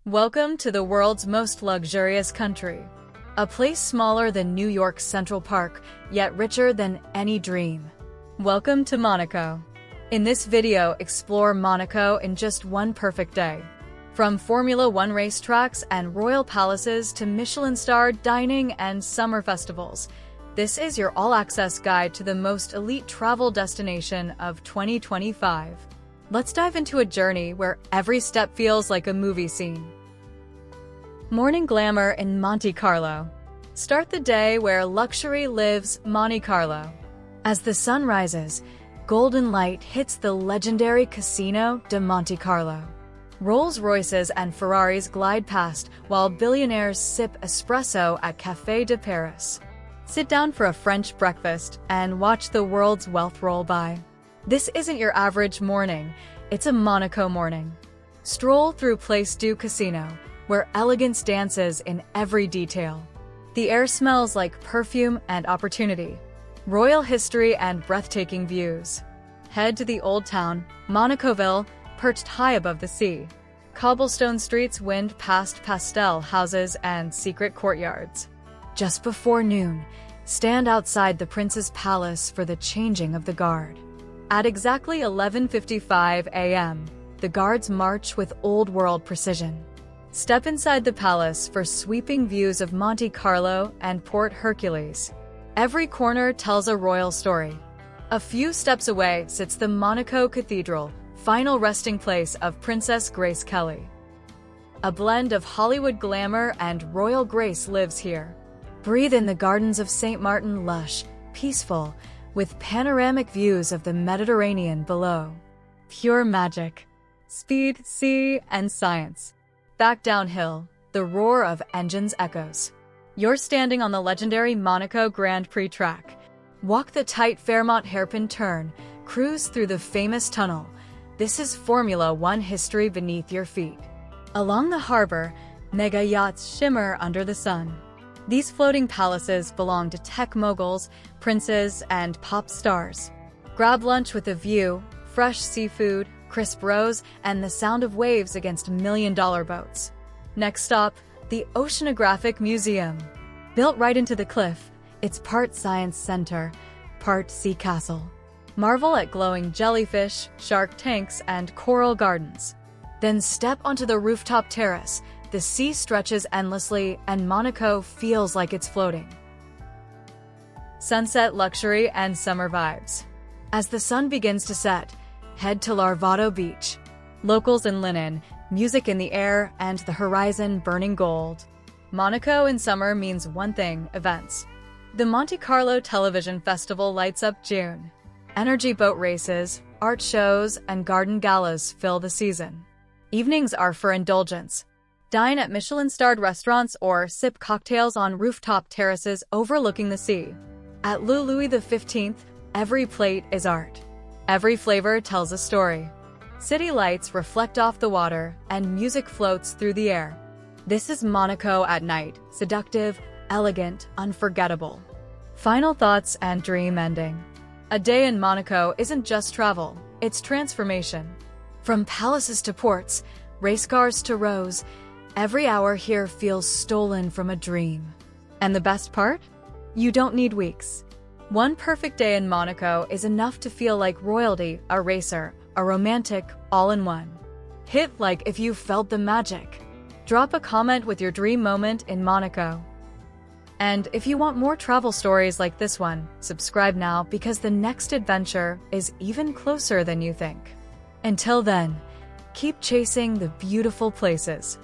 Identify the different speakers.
Speaker 1: Welcome to the world's most luxurious country. A place smaller than New York's Central Park, yet richer than any dream. Welcome to Monaco. In this video, explore Monaco in just one perfect day. From Formula One racetracks and royal palaces to Michelin-starred dining and summer festivals, this is your all-access guide to the most elite travel destination of 2025. Let's dive into a journey where every step feels like a movie scene. Morning glamour in Monte Carlo. Start the day where luxury lives, Monte Carlo. As the sun rises, golden light hits the legendary Casino de Monte Carlo. Rolls-Royces and Ferraris glide past while billionaires sip espresso at Café de Paris. Sit down for a French breakfast and watch the world's wealth roll by. This isn't your average morning, it's a Monaco morning. Stroll through Place du Casino, where elegance dances in every detail. The air smells like perfume and opportunity, royal history and breathtaking views. Head to the Old Town, Monacoville, perched high above the sea. Cobblestone streets wind past pastel houses and secret courtyards. Just before noon, stand outside the Prince's palace for the changing of the guard. At exactly 11:55 a.m., the guards march with old-world precision. Step inside the palace for sweeping views of Monte Carlo and Port Hercules. Every corner tells a royal story. A few steps away sits the Monaco Cathedral, final resting place of Princess Grace Kelly. A blend of Hollywood glamour and royal grace lives here. Breathe in the gardens of St. Martin, lush, peaceful, with panoramic views of the Mediterranean below. Pure magic. Speed, sea, and science. Back downhill, the roar of engines echoes. You're standing on the legendary Monaco Grand Prix track. Walk the tight Fairmont hairpin turn, cruise through the famous tunnel. This is Formula One history beneath your feet. Along the harbor, mega yachts shimmer under the sun. These floating palaces belong to tech moguls, princes, and pop stars. Grab lunch with a view, fresh seafood, crisp roes, and the sound of waves against million-dollar boats. Next stop, the Oceanographic Museum. Built right into the cliff, it's part science center, part sea castle. Marvel at glowing jellyfish, shark tanks, and coral gardens. Then step onto the rooftop terrace. The sea stretches endlessly, and Monaco feels like it's floating. Sunset luxury and summer vibes. As the sun begins to set, head to Larvotto Beach. Locals in linen, music in the air, and the horizon burning gold. Monaco in summer means one thing: events. The Monte Carlo Television Festival lights up June. Energy boat races, art shows, and garden galas fill the season. Evenings are for indulgence. Dine at Michelin-starred restaurants or sip cocktails on rooftop terraces overlooking the sea. At Louis XV, every plate is art. Every flavor tells a story. City lights reflect off the water, and music floats through the air. This is Monaco at night, seductive, elegant, unforgettable. Final thoughts and dream ending. A day in Monaco isn't just travel, it's transformation. From palaces to ports, race cars to rows, every hour here feels stolen from a dream. And the best part? You don't need weeks. One perfect day in Monaco is enough to feel like royalty, a racer, a romantic, all in one. Hit like if you felt the magic. Drop a comment with your dream moment in Monaco. And if you want more travel stories like this one, subscribe now because the next adventure is even closer than you think. Until then, keep chasing the beautiful places.